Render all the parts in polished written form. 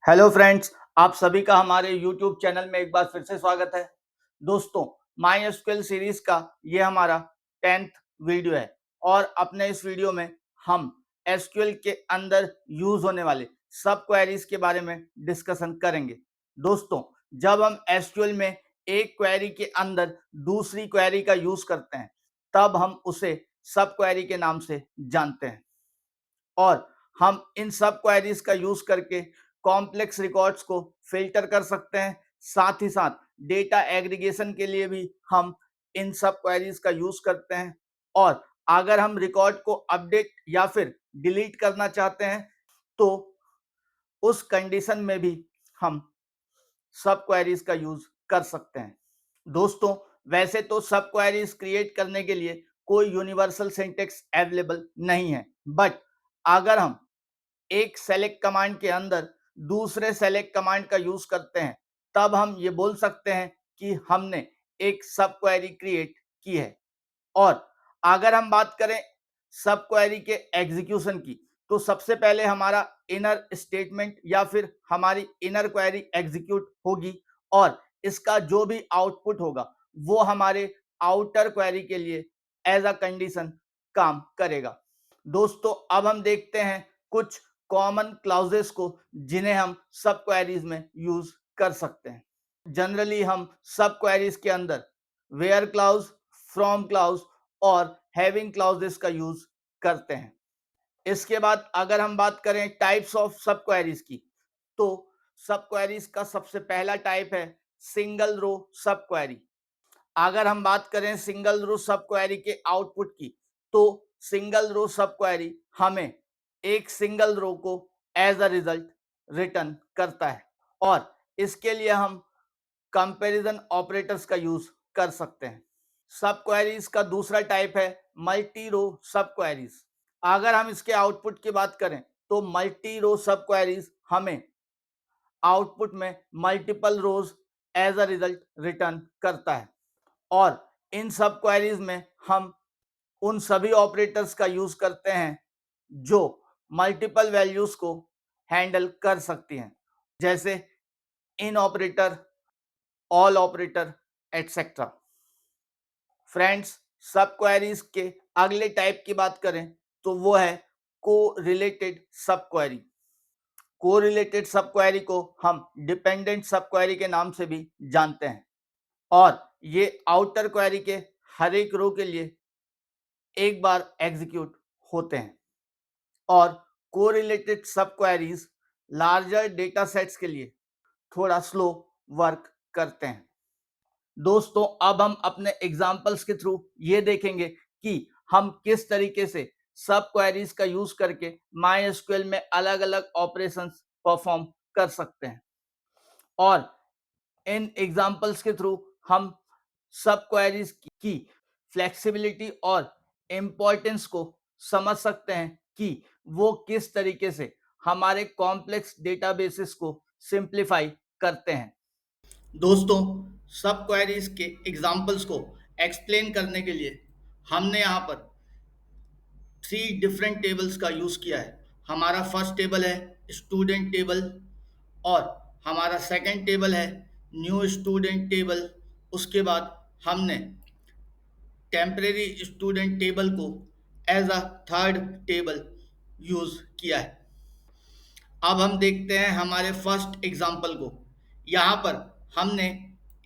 Hello friends, आप सभी का हमारे यूट्यूब चैनल में एक बार फिर से स्वागत है। दोस्तों, माई एसक्यूएल सीरीज का ये हमारा 10th वीडियो है और अपने इस वीडियो में हम एसक्यूएल के अंदर यूज होने वाले सब क्वेरीज के बारे में डिस्कशन करेंगे। दोस्तों, जब हम एसक्यूएल में एक क्वेरी के अंदर दूसरी क्वेरी का यूज करते हैं तब हम उसे सब क्वेरी के नाम से जानते हैं और हम इन सब क्वेरीज का यूज करके कॉम्प्लेक्स रिकॉर्ड्स को फिल्टर कर सकते हैं। साथ ही साथ डेटा एग्रीगेशन के लिए भी हम इन सब क्वेरीज का यूज करते हैं और अगर हम रिकॉर्ड को अपडेट या फिर डिलीट करना चाहते हैं तो उस कंडीशन में भी हम सब क्वेरीज का यूज कर सकते हैं। दोस्तों, वैसे तो सब क्वेरीज क्रिएट करने के लिए कोई यूनिवर्सल सिंटैक्स अवेलेबल नहीं है, बट अगर हम एक सेलेक्ट कमांड के अंदर दूसरे सेलेक्ट कमांड का यूज करते हैं तब हम ये बोल सकते हैं कि हमने एक सब क्वेरी क्रिएट की है। और अगर हम बात करें सब क्वेरी के एग्जीक्यूशन की तो सबसे पहले हमारा इनर स्टेटमेंट या फिर हमारी इनर क्वेरी एग्जीक्यूट होगी और इसका जो भी आउटपुट होगा वो हमारे आउटर क्वेरी के लिए एज अ कंडीशन काम करेगा। दोस्तों, अब हम देखते हैं कुछ कॉमन क्लाउजेस को जिन्हें हम सब क्वेरीज में यूज कर सकते हैं। जनरली हम सब क्वेरीज के अंदर वेयर क्लाउज, फ्रॉम क्लाउज और हैविंग क्लाउजेस का यूज करते हैं। इसके बाद अगर हम बात करें टाइप्स ऑफ सब क्वेरीज की तो सब क्वेरीज का सबसे पहला टाइप है सिंगल रो सब क्वेरी। अगर हम बात करें सिंगल रो सब क्वेरी के आउटपुट की तो सिंगल रो सब क्वेरी हमें एक सिंगल रो को एज अ रिजल्ट रिटर्न करता है और इसके लिए हम कंपैरिजन ऑपरेटर्स का यूज कर सकते हैं। सब क्वेरीज का दूसरा टाइप है मल्टी रो सब क्वेरीज। अगर हम इसके आउटपुट की बात करें तो मल्टी रो सब क्वेरीज हमें आउटपुट में multiple rows as a result return करता है और इन सब क्वेरीज में हम उन सभी ऑपरेटर्स का यूज करते हैं जो मल्टीपल वैल्यूज को हैंडल कर सकती हैं, जैसे in operator, all operator etcetera. Friends, सब क्वेरीज के अगले टाइप की बात करें तो वो है को रिलेटेड सब क्वेरी। को रिलेटेड सब क्वेरी को हम डिपेंडेंट सब क्वेरी के नाम से भी जानते हैं और ये आउटर क्वेरी के हर एक रो के लिए एक बार एग्जीक्यूट होते हैं और कोरिलेटेड सब क्वेरीज लार्जर डेटा सेट्स के लिए थोड़ा स्लो वर्क करते हैं। दोस्तों, अब हम अपने एग्जांपल्स के थ्रू ये देखेंगे कि हम किस तरीके से सब क्वेरीज का यूज करके माईएसक्यूएल में अलग अलग ऑपरेशंस परफॉर्म कर सकते हैं और इन एग्जांपल्स के थ्रू हम सब क्वेरीज की फ्लेक्सिबिलिटी और इम्पोर्टेंस को समझ सकते हैं कि वो किस तरीके से हमारे कॉम्प्लेक्स डेटाबेसेस को सिंप्लीफाई करते हैं। दोस्तों, सब क्वेरीज के एग्जांपल्स को एक्सप्लेन करने के लिए हमने यहाँ पर 3 डिफरेंट टेबल्स का यूज़ किया है। हमारा फर्स्ट टेबल है स्टूडेंट टेबल और हमारा सेकंड टेबल है न्यू स्टूडेंट टेबल। उसके बाद हमने टेम्परेरी स्टूडेंट टेबल को as a third table use किया है। अब हम देखते हैं हमारे फर्स्ट एग्जाम्पल को। यहाँ पर हमने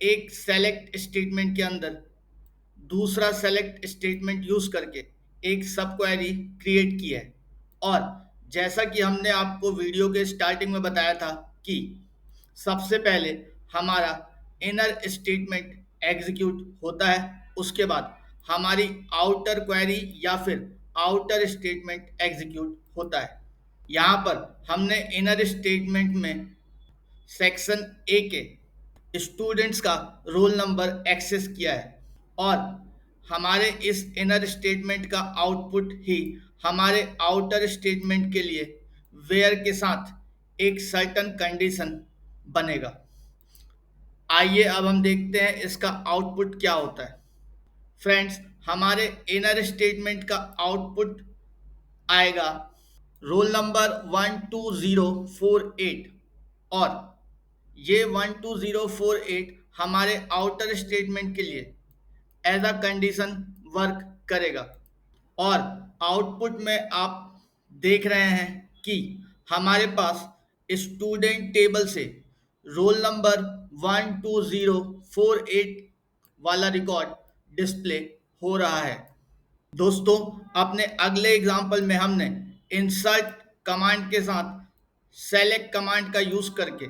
एक सेलेक्ट स्टेटमेंट के अंदर दूसरा सेलेक्ट स्टेटमेंट यूज करके एक सब क्वेरी क्रिएट की है और जैसा कि हमने आपको वीडियो के स्टार्टिंग में बताया था कि सबसे पहले हमारा इनर स्टेटमेंट एग्जीक्यूट होता है, उसके बाद हमारी आउटर क्वेरी या फिर आउटर स्टेटमेंट एग्जीक्यूट होता है। यहाँ पर हमने इनर स्टेटमेंट में सेक्शन ए के स्टूडेंट्स का रोल नंबर एक्सेस किया है और हमारे इस इनर स्टेटमेंट का आउटपुट ही हमारे आउटर स्टेटमेंट के लिए वेयर के साथ एक सर्टन कंडीशन बनेगा। आइए अब हम देखते हैं इसका आउटपुट क्या होता है। फ्रेंड्स, हमारे इनर स्टेटमेंट का आउटपुट आएगा रोल नंबर 12048 और ये 12048 हमारे आउटर स्टेटमेंट के लिए एज अ कंडीशन वर्क करेगा। और आउटपुट में आप देख रहे हैं कि हमारे पास स्टूडेंट टेबल से रोल नंबर 12048 वाला रिकॉर्ड डिस्प्ले हो रहा है। दोस्तों, अपने अगले एग्जाम्पल में हमने इंसर्ट कमांड के साथ सेलेक्ट कमांड का यूज करके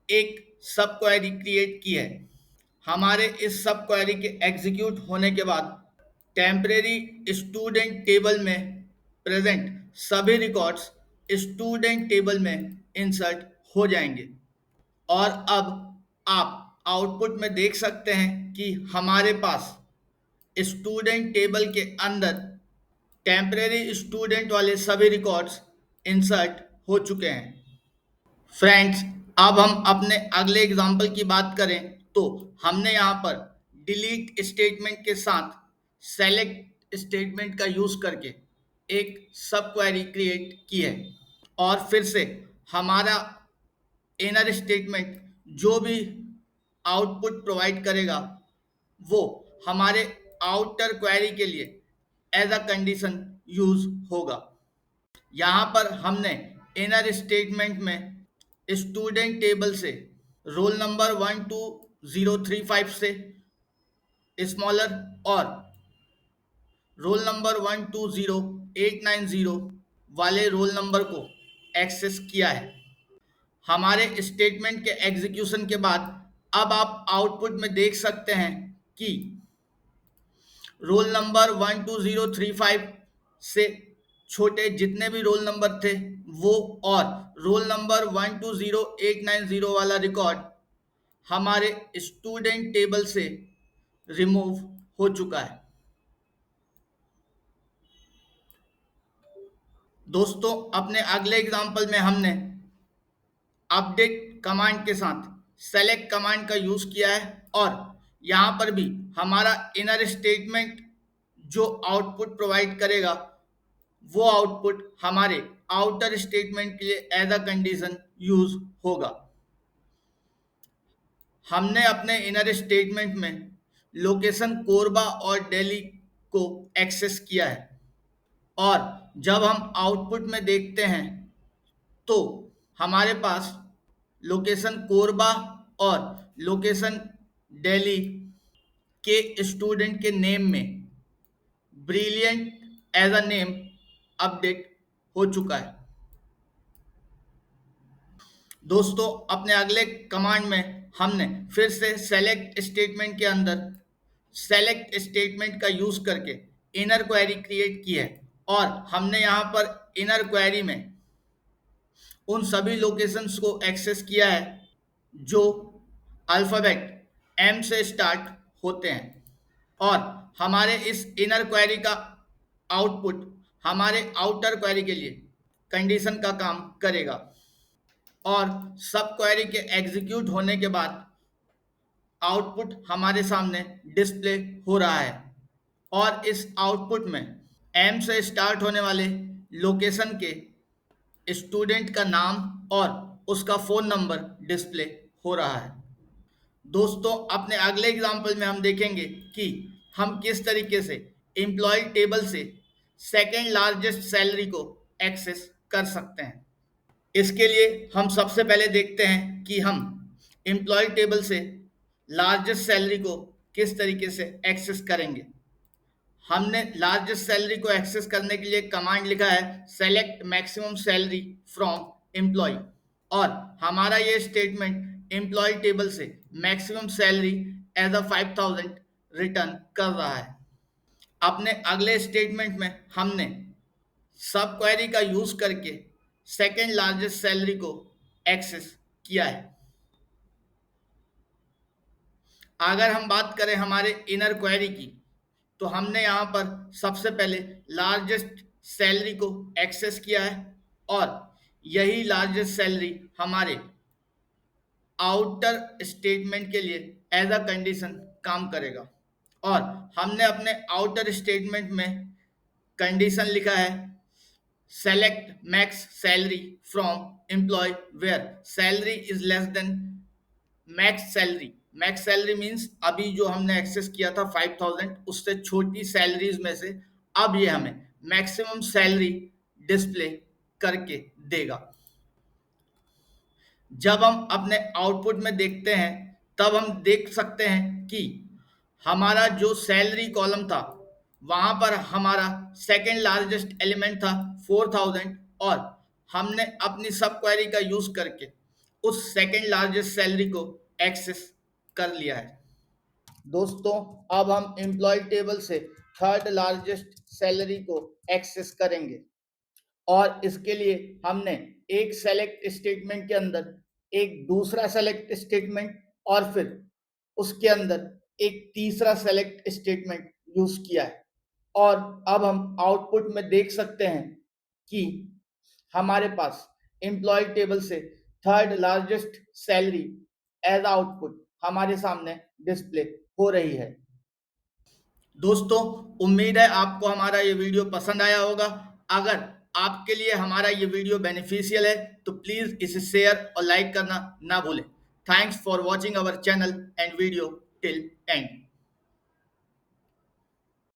एक सब क्वेरी क्रिएट की है। हमारे इस सब क्वेरी के एग्जीक्यूट होने के बाद टेम्परेरी स्टूडेंट टेबल में प्रेजेंट सभी रिकॉर्ड्स स्टूडेंट टेबल में इंसर्ट हो जाएंगे। और अब आप आउटपुट में देख सकते हैं कि हमारे पास स्टूडेंट टेबल के अंदर टेम्परेरी स्टूडेंट वाले सभी रिकॉर्ड्स इंसर्ट हो चुके हैं। फ्रेंड्स, अब हम अपने अगले एग्जाम्पल की बात करें तो हमने यहाँ पर डिलीट स्टेटमेंट के साथ सेलेक्ट स्टेटमेंट का यूज करके एक सब क्वेरी क्रिएट की है। और फिर से हमारा इनर स्टेटमेंट जो भी आउटपुट प्रोवाइड करेगा वो हमारे आउटर क्वेरी के लिए एज अ कंडीशन यूज होगा। यहाँ पर हमने इनर स्टेटमेंट में स्टूडेंट टेबल से रोल नंबर 12035 से स्मॉलर और रोल नंबर 120890 वाले रोल नंबर को एक्सेस किया है। हमारे स्टेटमेंट के एग्जीक्यूशन के बाद अब आप आउटपुट में देख सकते हैं कि रोल नंबर 12035 से छोटे जितने भी रोल नंबर थे वो और रोल नंबर 120890 वाला रिकॉर्ड हमारे स्टूडेंट टेबल से रिमूव हो चुका है। दोस्तों, अपने अगले एग्जाम्पल में हमने अपडेट कमांड के साथ सेलेक्ट कमांड का यूज किया है और यहाँ पर भी हमारा इनर स्टेटमेंट जो आउटपुट प्रोवाइड करेगा वो आउटपुट हमारे आउटर स्टेटमेंट के लिए एज अ कंडीशन यूज होगा। हमने अपने इनर स्टेटमेंट में लोकेशन कोरबा और दिल्ली को एक्सेस किया है और जब हम आउटपुट में देखते हैं तो हमारे पास लोकेशन कोरबा और लोकेशन दिल्ली के स्टूडेंट के नेम में brilliant as a name update हो चुका है। दोस्तों, अपने अगले कमांड में हमने फिर से सेलेक्ट स्टेटमेंट के अंदर सेलेक्ट स्टेटमेंट का यूज करके इनर क्वेरी क्रिएट की है और हमने यहाँ पर इनर क्वेरी में उन सभी लोकेशंस को एक्सेस किया है जो अल्फ़ाबेट एम से स्टार्ट होते हैं। और हमारे इस इनर क्वेरी का आउटपुट हमारे आउटर क्वेरी के लिए कंडीशन का काम करेगा। और सब क्वेरी के एग्जीक्यूट होने के बाद आउटपुट हमारे सामने डिस्प्ले हो रहा है और इस आउटपुट में एम से स्टार्ट होने वाले लोकेशन के स्टूडेंट का नाम और उसका फ़ोन नंबर डिस्प्ले हो रहा है। दोस्तों, अपने अगले एग्जाम्पल में हम देखेंगे कि हम किस तरीके से एम्प्लॉय टेबल से सेकेंड लार्जेस्ट सैलरी को एक्सेस कर सकते हैं। इसके लिए हम सबसे पहले देखते हैं कि हम एम्प्लॉय टेबल से लार्जेस्ट सैलरी को किस तरीके से एक्सेस करेंगे। हमने लार्जेस्ट सैलरी को एक्सेस करने के लिए कमांड लिखा है select maximum salary from employ और हमारा ये स्टेटमेंट एम्प्लॉय टेबल से maximum salary as a 5000 return कर रहा है। अपने अगले स्टेटमेंट में हमने सब क्वेरी का यूज करके सेकेंड लार्जेस्ट सैलरी को एक्सेस किया है। अगर हम बात करें हमारे इनर क्वेरी की तो हमने यहाँ पर सबसे पहले लार्जेस्ट सैलरी को एक्सेस किया है और यही लार्जेस्ट सैलरी हमारे आउटर स्टेटमेंट के लिए एज अ कंडीशन काम करेगा। और हमने अपने आउटर स्टेटमेंट में कंडीशन लिखा है select max salary from employee where salary is less than max salary. Max salary means अभी जो हमने एक्सेस किया था 5000 उससे छोटी सैलरीज में से अब ये हमें मैक्सिमम सैलरी डिस्प्ले करके देगा। जब हम अपने आउटपुट में देखते हैं तब हम देख सकते हैं कि हमारा जो सैलरी कॉलम था वहां पर हमारा सेकेंड लार्जेस्ट एलिमेंट था 4000 और हमने अपनी सब क्वेरी का यूज करके उस सेकेंड लार्जेस्ट सैलरी को एक्सेस कर लिया है। दोस्तों अब हम एम्प्लॉय टेबल से थर्ड लार्जेस्ट सैलरी को एक्सेस करेंगे और इसके लिए हमने एक सेलेक्ट स्टेटमेंट के अंदर एक दूसरा सेलेक्ट स्टेटमेंट और फिर उसके अंदर एक तीसरा सेलेक्ट स्टेटमेंट यूज किया है और अब हम आउटपुट में देख सकते हैं कि हमारे पास एम्प्लॉय टेबल से third largest salary as output हमारे सामने डिस्प्ले हो रही है। दोस्तों उम्मीद है आपको हमारा ये वीडियो पसंद आया होगा। अगर आपके लिए हमारा ये वीडियो बेनिफिशियल है तो प्लीज़ इसे शेयर और लाइक करना ना भूलें। Thanks for watching our channel and video till and.